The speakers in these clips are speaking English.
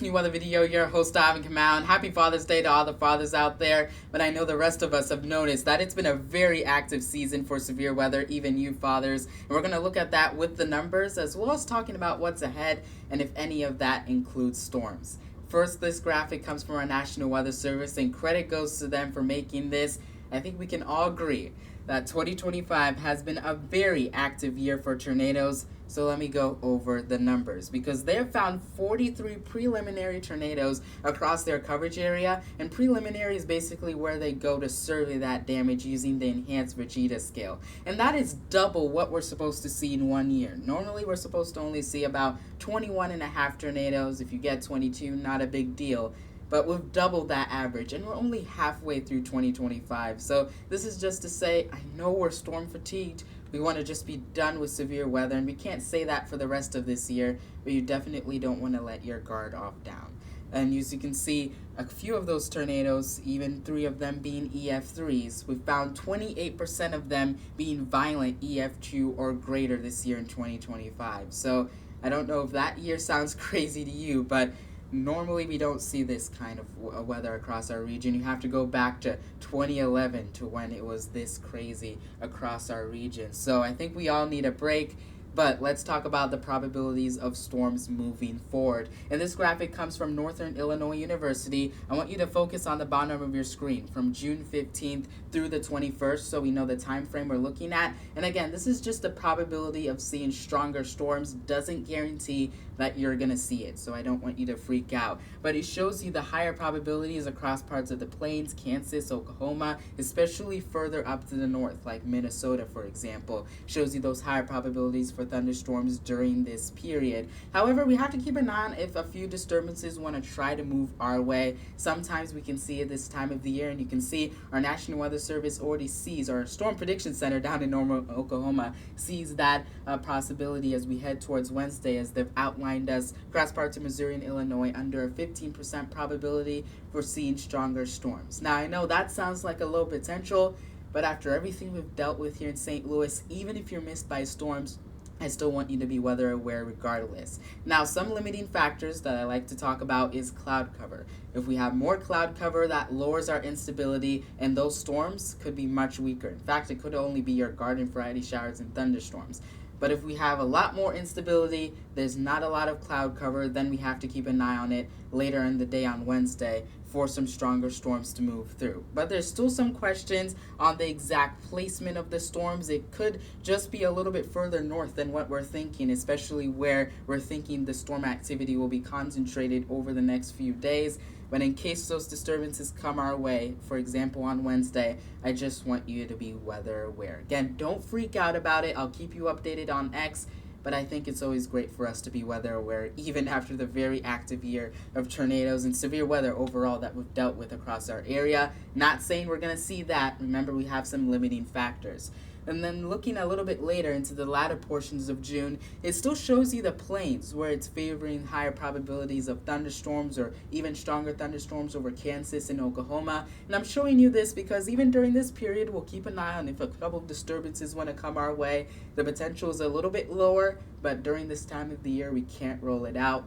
this new weather video. Your host, Ivan Kamau, and happy Father's Day to all the fathers out there. But I know the rest of us have noticed that it's been a very active season for severe weather, even you fathers. And we're going to look at that with the numbers, as well as talking about what's ahead and if any of that includes storms. First, this graphic comes from our National Weather Service, and credit goes to them for making this. I think we can all agree that 2025 has been a very active year for tornadoes. So let me go over the numbers, because they have found 43 preliminary tornadoes across their coverage area, and preliminary is basically where they go to survey that damage using the enhanced Vegeta scale. And that is double what we're supposed to see in 1 year. Normally we're supposed to only see about 21.5 tornadoes. If you get 22, not a big deal. But we've doubled that average, and we're only halfway through 2025. So this is just to say, I know we're storm fatigued. We want to just be done with severe weather, and we can't say that for the rest of this year, but you definitely don't want to let your guard off down. And as you can see, a few of those tornadoes, even 3 of them being EF3s, we found 28% of them being violent EF2 or greater this year in 2025. So I don't know if that year sounds crazy to you, but normally we don't see this kind of weather across our region. You have to go back to 2011 to when it was this crazy across our region. So I think we all need a break. But let's talk about the probabilities of storms moving forward. And this graphic comes from Northern Illinois University. I want you to focus on the bottom of your screen from June 15th through the 21st, so we know the time frame we're looking at. And again, this is just the probability of seeing stronger storms. Doesn't guarantee that you're going to see it, so I don't want you to freak out. But it shows you the higher probabilities across parts of the plains, Kansas, Oklahoma, especially further up to the north, like Minnesota, for example. Shows you those higher probabilities for thunderstorms during this period. However, we have to keep an eye on if a few disturbances want to try to move our way. Sometimes we can see it this time of the year, and you can see our National Weather Service already sees, our Storm Prediction Center down in Normal, Oklahoma, sees that possibility as we head towards Wednesday, as they've outlined us across parts of Missouri and Illinois under a 15% probability for seeing stronger storms. Now, I know that sounds like a low potential, but after everything we've dealt with here in St. Louis, even if you're missed by storms, I still want you to be weather aware regardless. Now, some limiting factors that I like to talk about is cloud cover. If we have more cloud cover, that lowers our instability, and those storms could be much weaker. In fact, it could only be your garden variety showers and thunderstorms. But if we have a lot more instability, there's not a lot of cloud cover, then we have to keep an eye on it later in the day on Wednesday for some stronger storms to move through. But there's still some questions on the exact placement of the storms. It could just be a little bit further north than what we're thinking, especially where we're thinking the storm activity will be concentrated over the next few days. But in case those disturbances come our way, for example on Wednesday, I just want you to be weather aware. Again, don't freak out about it. I'll keep you updated on X. But I think it's always great for us to be weather aware, even after the very active year of tornadoes and severe weather overall that we've dealt with across our area. Not saying we're going to see that. Remember, we have some limiting factors. And then looking a little bit later into the latter portions of June, it still shows you the plains where it's favoring higher probabilities of thunderstorms or even stronger thunderstorms over Kansas and Oklahoma. And I'm showing you this because even during this period, we'll keep an eye on if a couple of disturbances want to come our way. The potential is a little bit lower, but during this time of the year, we can't rule it out.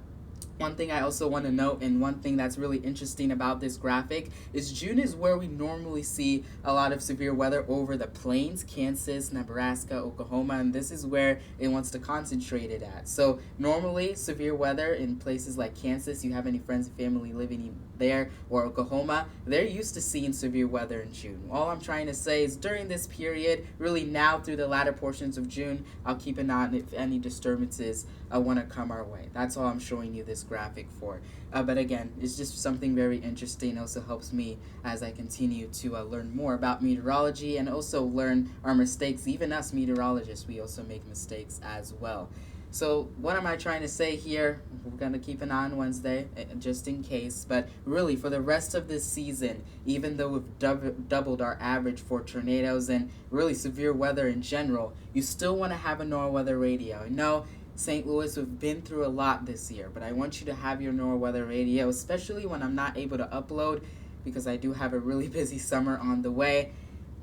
One thing I also want to note, and one thing that's really interesting about this graphic, is June is where we normally see a lot of severe weather over the plains, Kansas, Nebraska, Oklahoma, and this is where it wants to concentrate it at. So normally severe weather in places like Kansas, you have any friends and family living there, or Oklahoma, they're used to seeing severe weather in June. All I'm trying to say is during this period, really now through the latter portions of June, I'll keep an eye on if any disturbances want to come our way. That's all I'm showing you this graphic for. But again, it's just something very interesting. Also helps me as I continue to learn more about meteorology and also learn our mistakes. Even us meteorologists, we also make mistakes as well. So what am I trying to say here? We're going to keep an eye on Wednesday, just in case. But really, for the rest of this season, even though we've doubled our average for tornadoes and really severe weather in general, you still want to have a NOAA weather radio. I know St. Louis, we've been through a lot this year, but I want you to have your NOAA weather radio, especially when I'm not able to upload, because I do have a really busy summer on the way.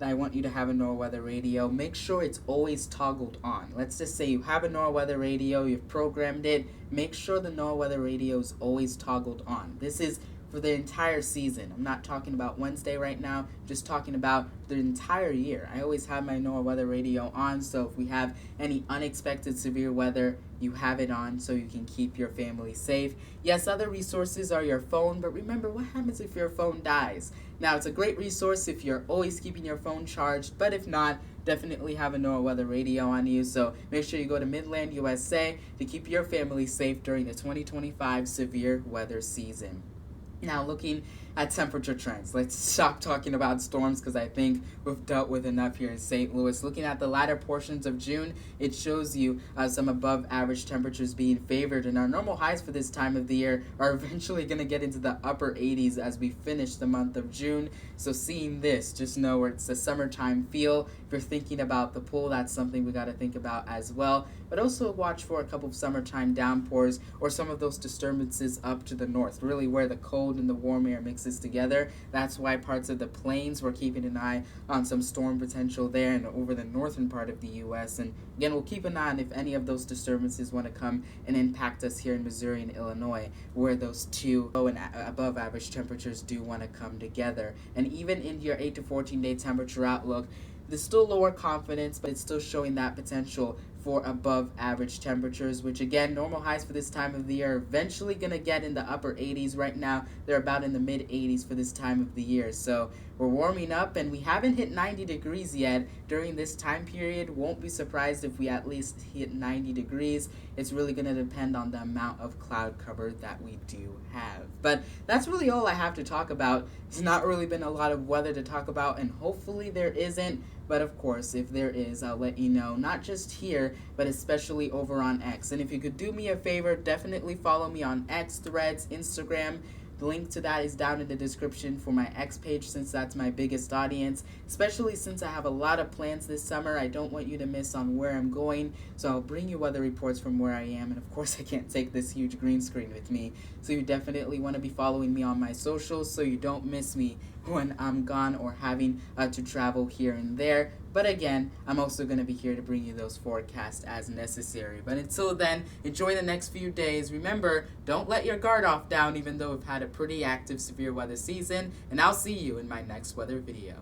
I want you to have a NOAA weather radio. Make sure it's always toggled on. Let's just say you have a NOAA weather radio, you've programmed it. Make sure the NOAA weather radio is always toggled on. This is for the entire season. I'm not talking about Wednesday right now, just talking about the entire year. I always have my NOAA weather radio on, so if we have any unexpected severe weather, you have it on so you can keep your family safe. Yes, other resources are your phone, but remember, what happens if your phone dies? Now, it's a great resource if you're always keeping your phone charged, but if not, definitely have a NOAA weather radio on you. So make sure you go to Midland, USA to keep your family safe during the 2025 severe weather season. Now, looking at temperature trends, let's stop talking about storms because I think we've dealt with enough here in St. Louis. Looking at the latter portions of June, it shows you some above average temperatures being favored, and our normal highs for this time of the year are eventually going to get into the upper 80s as we finish the month of June. So seeing this, just know where it's a summertime feel. If you're thinking about the pool, that's something we got to think about as well. But also watch for a couple of summertime downpours or some of those disturbances up to the north, really where the cold and the warm air mixes together. That's why parts of the plains, we're keeping an eye on some storm potential there and over the northern part of the U.S. And again, we'll keep an eye on if any of those disturbances want to come and impact us here in Missouri and Illinois, where those two low and above average temperatures do want to come together. And even in your 8 to 14 day temperature outlook, there's still lower confidence, but it's still showing that potential for above average temperatures, which again, normal highs for this time of the year are eventually going to get in the upper 80s. Right now, they're about in the mid 80s for this time of the year. So we're warming up, and we haven't hit 90 degrees yet during this time period. Won't be surprised if we at least hit 90 degrees. It's really going to depend on the amount of cloud cover that we do have. But that's really all I have to talk about. It's not really been a lot of weather to talk about, and hopefully there isn't. But of course, if there is, I'll let you know, not just here, but especially over on X. And if you could do me a favor, definitely follow me on X, Threads, Instagram. The link to that is down in the description for my X page, since that's my biggest audience, especially since I have a lot of plans this summer. I don't want you to miss on where I'm going, so I'll bring you weather reports from where I am. And of course, I can't take this huge green screen with me, so you definitely want to be following me on my socials so you don't miss me when I'm gone or having to travel here and there. But again, I'm also going to be here to bring you those forecasts as necessary. But until then, enjoy the next few days. Remember, don't let your guard off down, even though we've had a pretty active severe weather season. And I'll see you in my next weather video.